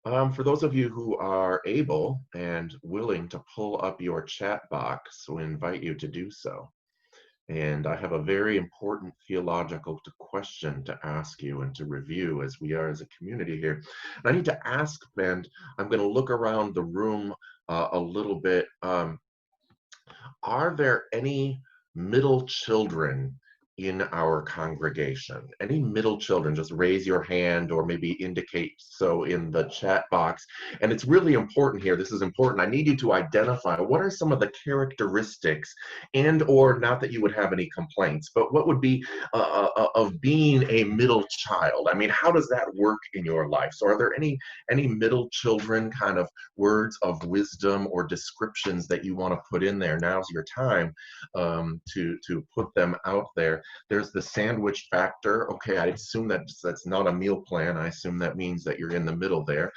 For those of you who are able and willing to pull up your chat box, we invite you to do so. And I have a very important theological question to ask you and to review as we are as a community here. And I need to ask, and I'm going to look around the room a little bit. Are there any middle children in our congregation? Any middle children? Just raise your hand or maybe indicate so in the chat box. And it's really important here. This is important. I need you to identify what are some of the characteristics and or not that you would have any complaints, but what would be of being a middle child? I mean, how does that work in your life? So are there any middle children kind of words of wisdom or descriptions that you want to put in there? Now's your time to put them out there. There's the sandwich factor. Okay, I assume that's not a meal plan. I assume that means that you're in the middle there.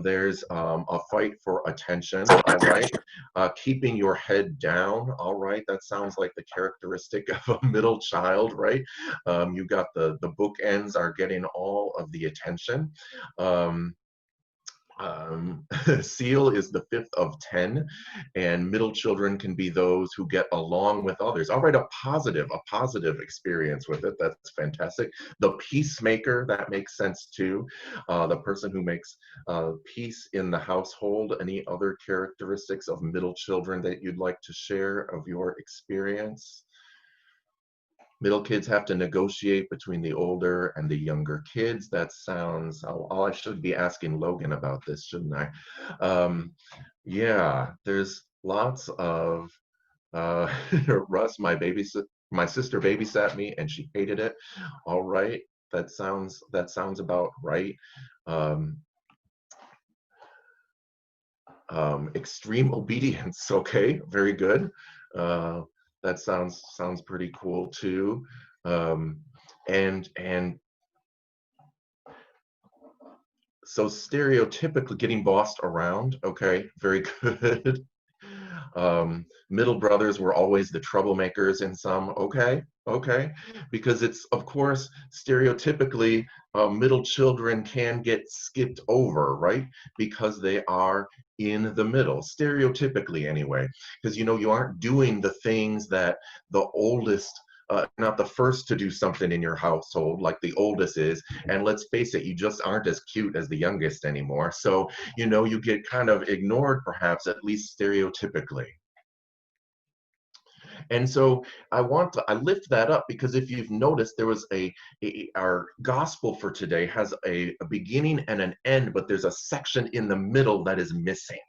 There's a fight for attention. All right, keeping your head down. All right, that sounds like the characteristic of a middle child, right? You got the bookends are getting all of the attention. Um, Seal is the fifth of 10, and middle children can be those who get along with others. All right, a positive experience with it. That's fantastic. The peacemaker, that makes sense too. The person who makes peace in the household. Any other characteristics of middle children that you'd like to share of your experience? Middle kids have to negotiate between the older and the younger kids. That sounds, I should be asking Logan about this, shouldn't I? Yeah, there's lots of, Russ, my sister babysat me and she hated it. All right, that sounds about right. Um, Extreme obedience, okay, very good. Uh, that sounds pretty cool too. Um, and so stereotypically getting bossed around, okay, very good. Middle brothers were always the troublemakers in some, okay, because it's of course stereotypically middle children can get skipped over, right? Because they are in the middle, stereotypically anyway, because you aren't doing the things that the oldest not the first to do something in your household like the oldest is, and let's face it, you just aren't as cute as the youngest anymore, so you get kind of ignored perhaps, at least stereotypically. And so I lift that up because if you've noticed, there was our gospel for today has a beginning and an end, but there's a section in the middle that is missing.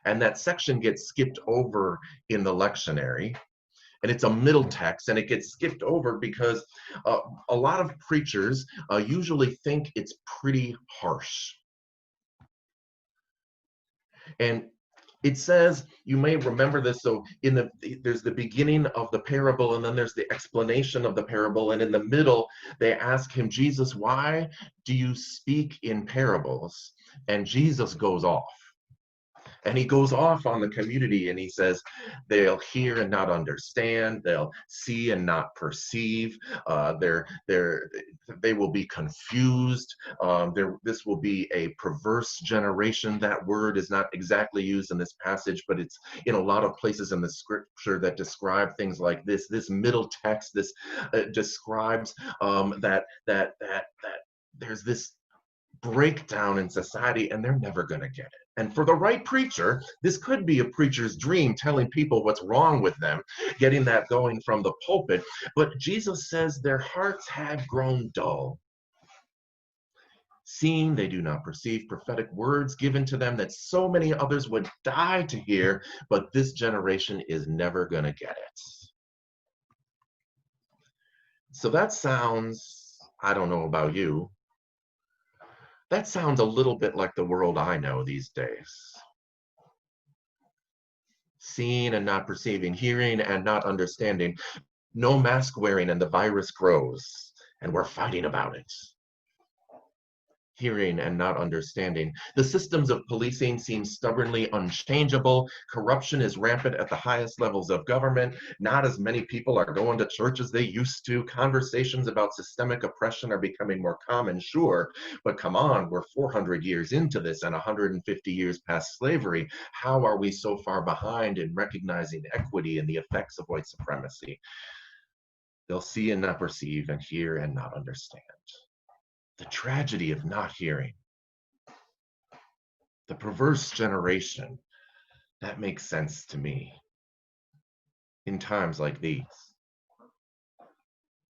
And that section gets skipped over in the lectionary. And it's a middle text, and it gets skipped over because a lot of preachers usually think it's pretty harsh. And it says, you may remember this, so there's the beginning of the parable, and then there's the explanation of the parable, and in the middle they ask him, Jesus, why do you speak in parables? And Jesus goes off. And he goes off on the community and he says, they'll hear and not understand, they'll see and not perceive, they will be confused, this will be a perverse generation. That word is not exactly used in this passage, but it's in a lot of places in the scripture that describe things like this. This middle text, this describes that there's this breakdown in society and they're never going to get it. And for the right preacher, this could be a preacher's dream, telling people what's wrong with them, getting that going from the pulpit. But Jesus says their hearts have grown dull. Seeing they do not perceive, prophetic words given to them that so many others would die to hear, but this generation is never going to get it. So that sounds, I don't know about you, that sounds a little bit like the world I know these days. Seeing and not perceiving, hearing and not understanding, no mask wearing and the virus grows, and we're fighting about it. hearing and not understanding. The systems of policing seem stubbornly unchangeable. Corruption is rampant at the highest levels of government. Not as many people are going to church as they used to. Conversations about systemic oppression are becoming more common, sure, but come on, we're 400 years into this and 150 years past slavery. How are we so far behind in recognizing equity and the effects of white supremacy? They'll see and not perceive, and hear and not understand. The tragedy of not hearing, the perverse generation, that makes sense to me in times like these.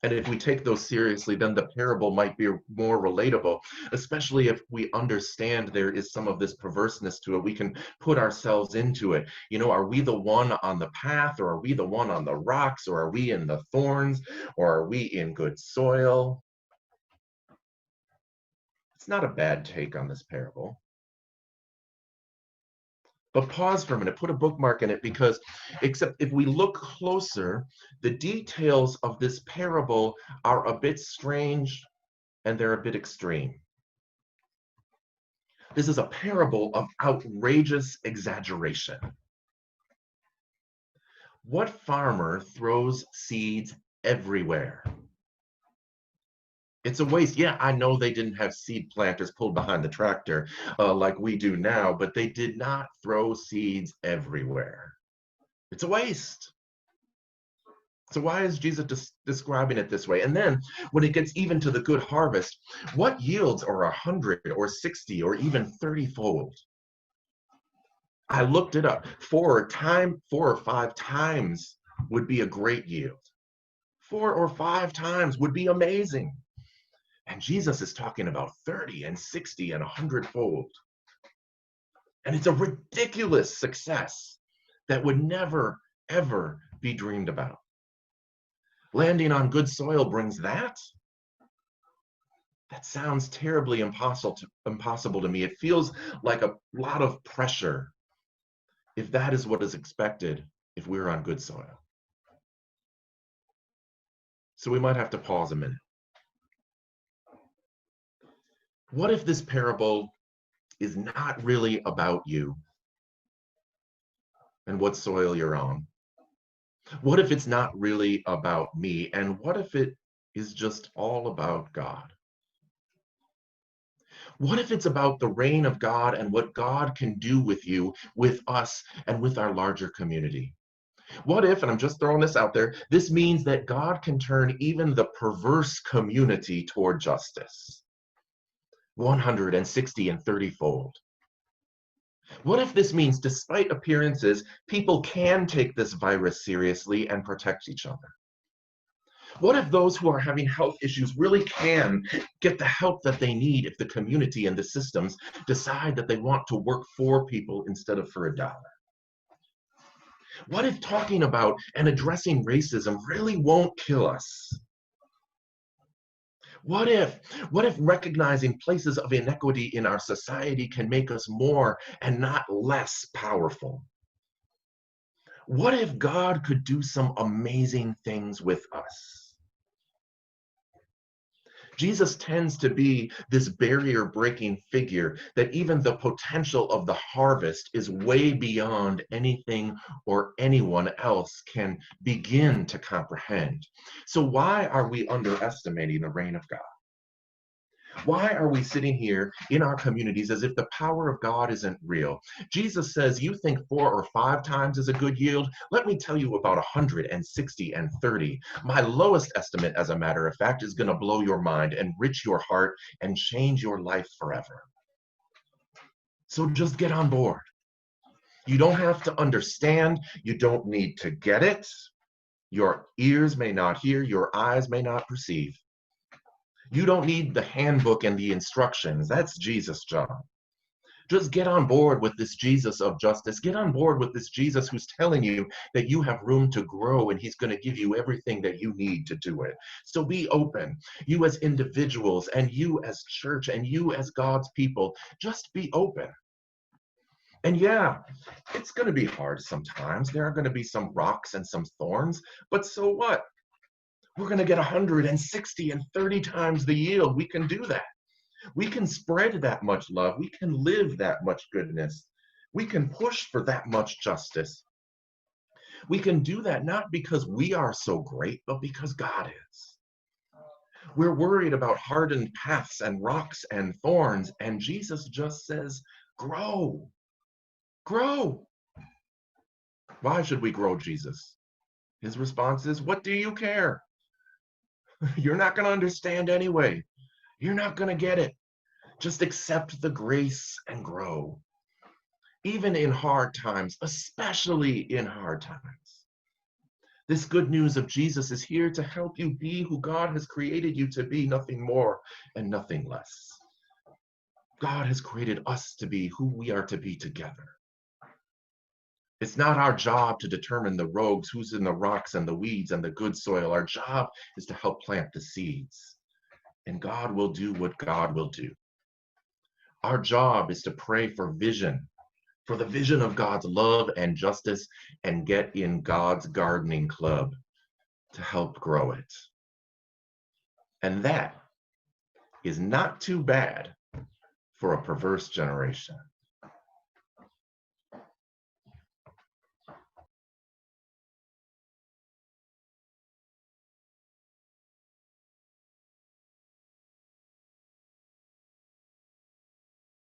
And if we take those seriously, then the parable might be more relatable, especially if we understand there is some of this perverseness to it. We can put ourselves into it. You know, are we the one on the path, or are we the one on the rocks, or are we in the thorns, or are we in good soil? It's not a bad take on this parable. But pause for a minute, put a bookmark in it, because except if we look closer, the details of this parable are a bit strange and they're a bit extreme. This is a parable of outrageous exaggeration. What farmer throws seeds everywhere? It's a waste. Yeah, I know they didn't have seed planters pulled behind the tractor like we do now, but they did not throw seeds everywhere. It's a waste. So why is Jesus describing it this way? And then when it gets even to the good harvest, what yields are 100 or 60 or even 30-fold? I looked it up. 4 or 5 times would be a great yield. 4 or 5 times would be amazing. And Jesus is talking about 30 and 60 and 100-fold. And it's a ridiculous success that would never, ever be dreamed about. Landing on good soil brings that? That sounds terribly impossible to me. It feels like a lot of pressure if that is what is expected if we're on good soil. So we might have to pause a minute. What if this parable is not really about you and what soil you're on? What if it's not really about me? And what if it is just all about God? What if it's about the reign of God and what God can do with you, with us, and with our larger community? What if, and I'm just throwing this out there, this means that God can turn even the perverse community toward justice? 160 and 30-fold. What if this means, despite appearances, people can take this virus seriously and protect each other? What if those who are having health issues really can get the help that they need if the community and the systems decide that they want to work for people instead of for a dollar? What if talking about and addressing racism really won't kill us? What if recognizing places of inequity in our society can make us more and not less powerful? What if God could do some amazing things with us? Jesus tends to be this barrier-breaking figure that even the potential of the harvest is way beyond anything or anyone else can begin to comprehend. So why are we underestimating the reign of God? Why are we sitting here in our communities as if the power of God isn't real? Jesus says, you think 4 or 5 times is a good yield? Let me tell you about 160 and 30. My lowest estimate, as a matter of fact, is going to blow your mind, enrich your heart, and change your life forever. So just get on board. You don't have to understand. You don't need to get it. Your ears may not hear. Your eyes may not perceive. You don't need the handbook and the instructions. That's Jesus' job. Just get on board with this Jesus of justice. Get on board with this Jesus who's telling you that you have room to grow and he's going to give you everything that you need to do it. So be open. You as individuals and you as church and you as God's people, just be open. And yeah, it's going to be hard sometimes. There are going to be some rocks and some thorns, but so what? We're going to get 160 and 30 times the yield. We can do that. We can spread that much love. We can live that much goodness. We can push for that much justice. We can do that not because we are so great, but because God is. We're worried about hardened paths and rocks and thorns, and Jesus just says, grow, grow. Why should we grow, Jesus? His response is, what do you care? You're not going to understand anyway. You're not going to get it. Just accept the grace and grow. Even in hard times, especially in hard times. This good news of Jesus is here to help you be who God has created you to be, nothing more and nothing less. God has created us to be who we are to be together. It's not our job to determine the rogues, who's in the rocks and the weeds and the good soil. Our job is to help plant the seeds. And God will do what God will do. Our job is to pray for vision, for the vision of God's love and justice, and get in God's gardening club to help grow it. And that is not too bad for a perverse generation.